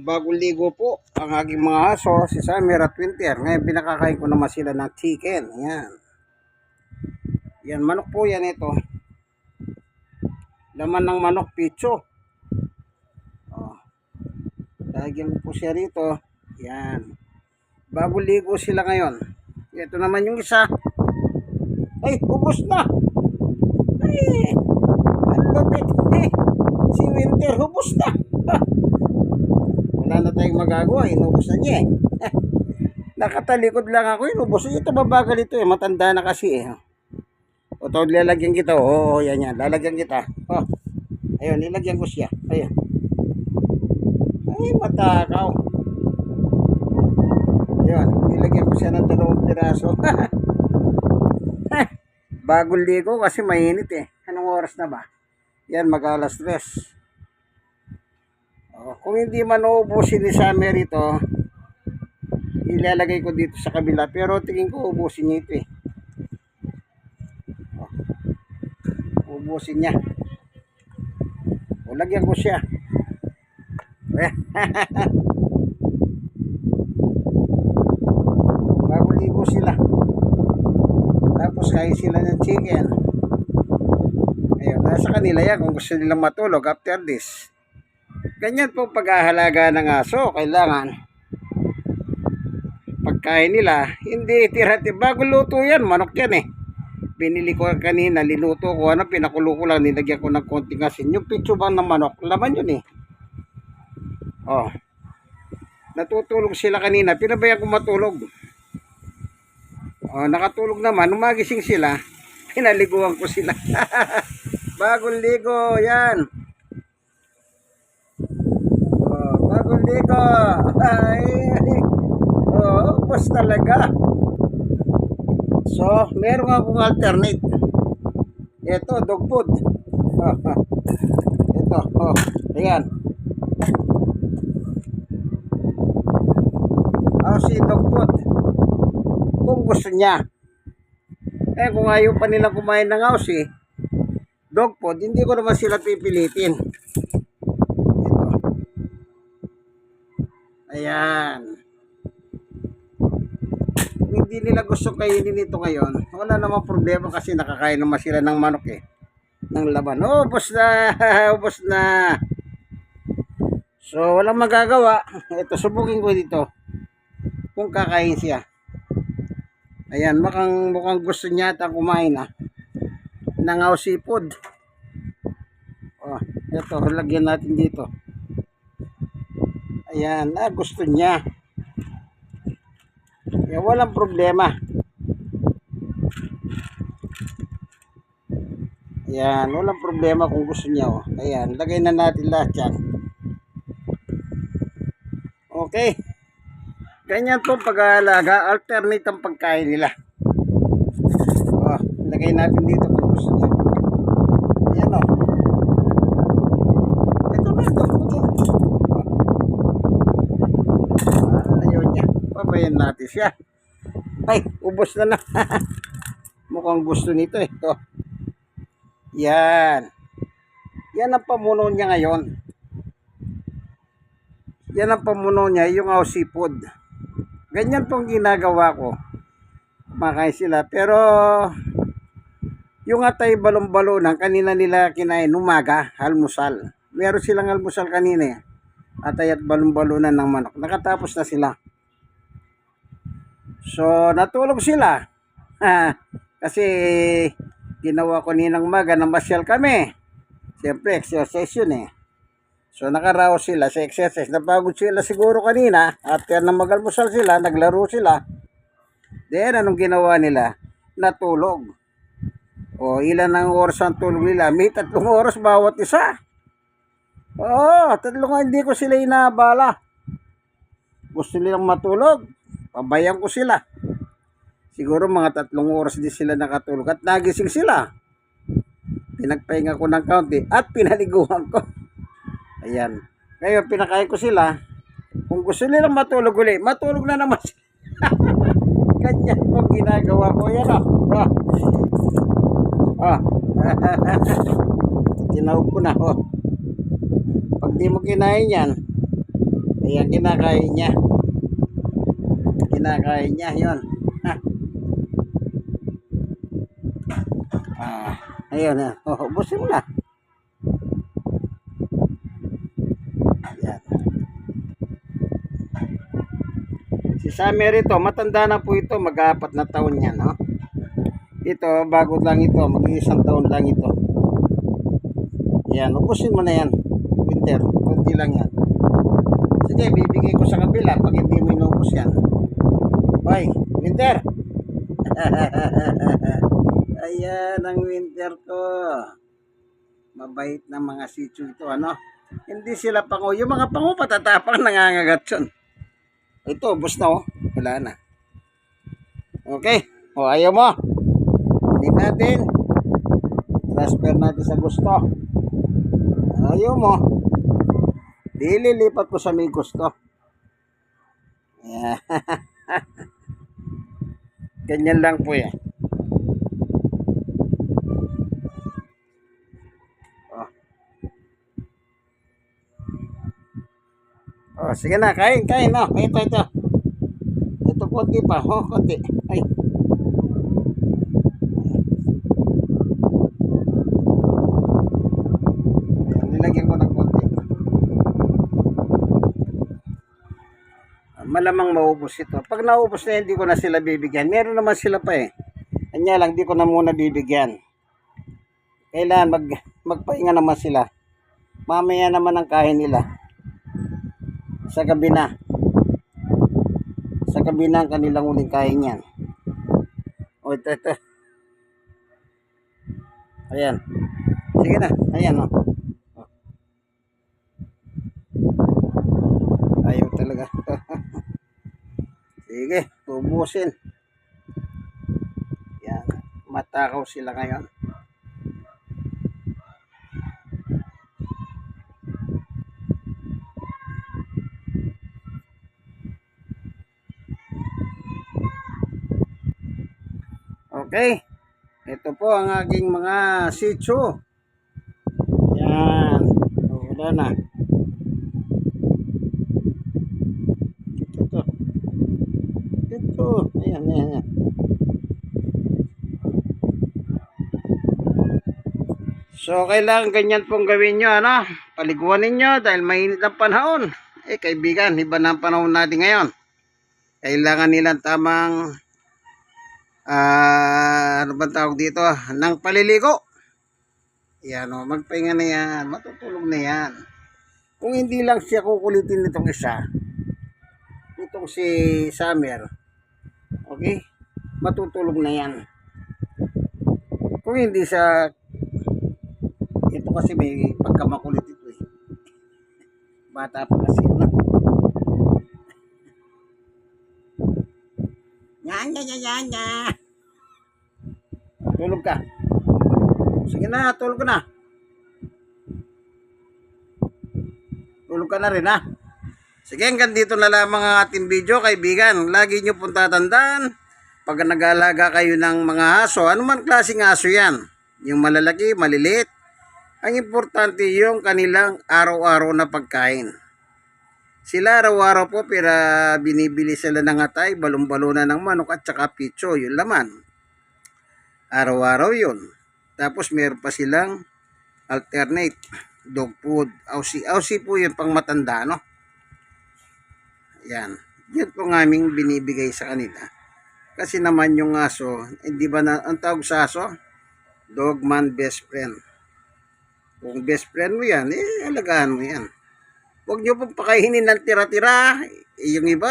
Bagong ligo po ang aking mga aso, si Summer at Winter. Ngayon pinakakain ko naman sila ng chicken. Yan. Yan, manok po yan ito. Laman ng manok, picho. Oh, lagyan ko po siya rito. Yan. Bagong ligo sila ngayon. Ito naman yung isa. Ay, ubos na. Ay, ang lupit. Si Winter, ubos na. Wala na tayong magagawa, inubos na niya Nakatalikod lang ako, inubos. Ito mabagal ito matanda na kasi O to, lalagyan kita. Oo, yan yan, lalagyan kita. Oh, ayun, nilagyan ko siya. Ayun. Ay, matakaw. Ayun, nilagyan ko siya ng 2 piraso. Bagong ligo kasi mainit Anong oras na ba? Yan, mag-alas 3. Kung hindi man uubusin ni Summer ito, ilalagay ko dito sa kabila. Pero tingin ko ubusin niya ito ubusin niya. Lagyan ko siya. Bago ligo sila. Tapos kain sila ng chicken. Ayun, nasa kanila yan kung gusto nilang matulog after this. Ganyan po pag-ahalaga ng aso. Kailangan pagkain nila, hindi tira-tira. Bago luto yan, manok yan Binili ko kanina, liluto ko, pinakulo ko lang, nilagyan ko ng konting asin. Yung pitso bang ng manok, laman yun Oh. Natutulog sila kanina, pinabayaan ko matulog. Nakatulog naman, umagising sila, pinaliguan ko sila. Bagong ligo, yan. Bagong ligo. Ay, ubos talaga. So, meron akong alternate. Ito, dog food. Ito, ayan. Si dog food. Kung gusto niya. Kung ayaw pa nila kumain ng aussie, dog food, hindi ko naman sila pipilitin. Ito. Ayan. Hindi nila gusto kainin ito ngayon, wala namang problema kasi nakakain naman sila ng manok ng laban. Ubos na. Ubos na. So walang magagawa. Ito, subukin ko dito kung kakain siya. Ayan, mukhang gusto niya ata kumain ng aussie food. Ito, lagyan natin dito. Ayan, gusto niya. Walang problema. Ayan, walang problema kung gusto niya Ayan, lagay na natin lahat yan. Okay. Ganyan po pag-aalaga, alternate ang pagkain nila. Lagay natin dito kung gusto niya. Ayan Ito na ito. Ayaw niya. Pabayan natin siya. Ay, ubos na. Mukhang gusto nito Yan. Yan ang pamuno niya ngayon. Yan ang pamuno niya, yung aussie food. Ganyan pong ginagawa ko. Kumakain sila. Pero, yung atay balong-balonan, kanina nila kinain umaga, almusal. Meron silang almusal kanina Atay at balong-balonan ng manok. Nakatapos na sila. So, natulog sila. Kasi, ginawa ko ninang umaga, namasyal kami. Siyempre, exercise yun So, nakaraos sila sa exercise. Napagod sila siguro kanina. After na mag-almusal sila, naglaro sila. Then, anong ginawa nila? Natulog. Ilan ang oras ang tulog nila? May 3 oras bawat isa. 3 hindi ko sila inaabala. Gusto nilang matulog. Pabayaan ko sila. Siguro mga 3 oras din sila nakatulog at nagising sila. Pinagpahinga ko ng kaunti at pinaliguan ko. Ayan. Ngayon pinakain ko sila. Kung gusto nilang matulog uli, matulog na naman sila. Ganyan po ginagawa ko. Yan Tinawag ko na Pag di mo kinain yan, Ayan, kinakain niya. Kinakain niya, yun. Ah, ayun, ubusin mo na. Ayan. Si Summer ito, matanda na po ito, mag-4 na taon yan, no? Ito, bago lang ito, mag-1 taon lang ito. Ayan, ubusin mo na yan. Winter, kunti lang yan. Sige, bibigay ko sa kabila pag hindi mo inubos yan. Hoy, Winter! Ayan ang Winter ko. Mabait na mga sityo ito, ano? Hindi sila pango. Yung mga pango patatapang nangangagat yun. Ito, ubos na oh. Wala na. Okay. O, ayaw mo. Hindi natin. Transfer natin sa gusto. Ayaw mo. Dililipat ko sa may gusto. Yeah. Ganyan lang po yan. Oh, sige na, kain, kain. Oh, ito. Ito, konti pa. Oh, konti. Ay. Nilagyan ko ng konti. Malamang maubos ito. Pag naubos na, hindi ko na sila bibigyan. Meron naman sila pa eh. Kanya lang, di ko na muna bibigyan. Kailangan magpahinga naman sila. Mamaya naman ang kain nila. Sa gabi na. Sa gabi na ang kanilang uling kain yan. O, ito. Ayan. Sige na. Ayan o. Ayaw talaga. Sige, tubusin. Yan. Matakaw sila ngayon. Okay. Ito po ang aking mga sitio. Yan. Wala na. Ito. Ayan. So, kailangan ganyan pong gawin nyo, ano? Paliguan ninyo dahil mainit ang panahon. Kaibigan, iba na ang panahon natin ngayon. Kailangan nilang tamang ano ba tawag dito? Nang paliligo. Yan o, magpahinga na yan. Matutulog na yan. Kung hindi lang siya kukulitin nitong isa, itong si Summer, okay? Matutulog na yan. Kung hindi siya, ito kasi may pagkamakulit ito eh. Bata pa kasi ano. Nya. Tulog ka. Sige na, tulog ka na. Tulog ka na rin ha. Sige, hanggang dito na lamang ang ating video, kaibigan. Lagi nyo pong tatandaan, pag nag-aalaga kayo ng mga aso, anuman klaseng aso yan, yung malalaki, maliliit, ang importante yung kanilang araw-araw na pagkain. Sila araw-araw po binibili sila ng atay, balon-balunan ng manok at saka pitso, yung laman. Araw-araw yun. Tapos meron pa silang alternate dog food, aussi po yun pang matanda, no? Yan. Yan po ng aming binibigay sa kanila. Kasi naman yung aso, hindi ba na, ang tawag sa aso? Dog man best friend. Kung best friend mo yan, alagaan mo yan. Huwag nyo pong pakainin ng tira-tira. Yung iba,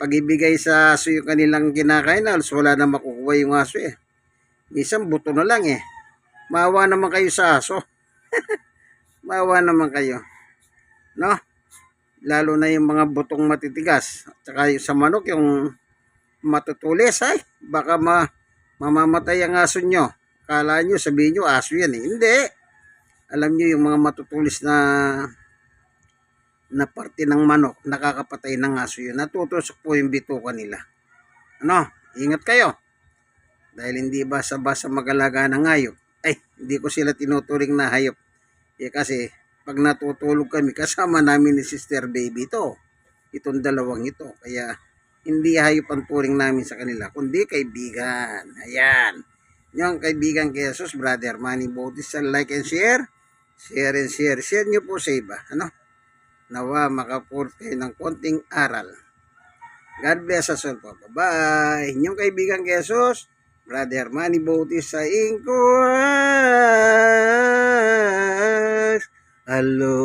pag-ibigay sa aso yung kanilang kinakain, wala na makukuha yung aso eh. Minsan buto na lang eh. Maawa naman kayo sa aso. Maawa naman kayo. No? Lalo na yung mga butong matitigas. At saka yung sa manok, yung matutulis ay. Baka mamamatay ang aso nyo. Kala nyo, sabihin nyo, aso yan eh. Hindi. Alam nyo yung mga matutulis na parte ng manok, nakakapatay ng aso yun. Natutusok po yung bituka nila. Ano? Ingat kayo. Dahil hindi basa-basa mag-alaga ng hayop. Ay, hindi ko sila tinuturing na hayop. Kasi pag natutulog kami, kasama namin ni Sister Baby ito. Itong dalawang ito. Kaya, hindi hayop ang turing namin sa kanila, kundi kaibigan. Ayan. Yung kaibigan kay Jesus, Brother Manny Bautista, like and share. Share and share. Share nyo po sa iba. Ano? Nawa makaport kayo ng konting aral. God bless us all po. Bye-bye. Inyong kaibigan kay Jesus, Brother Manny Bautista, Inquest. Hello.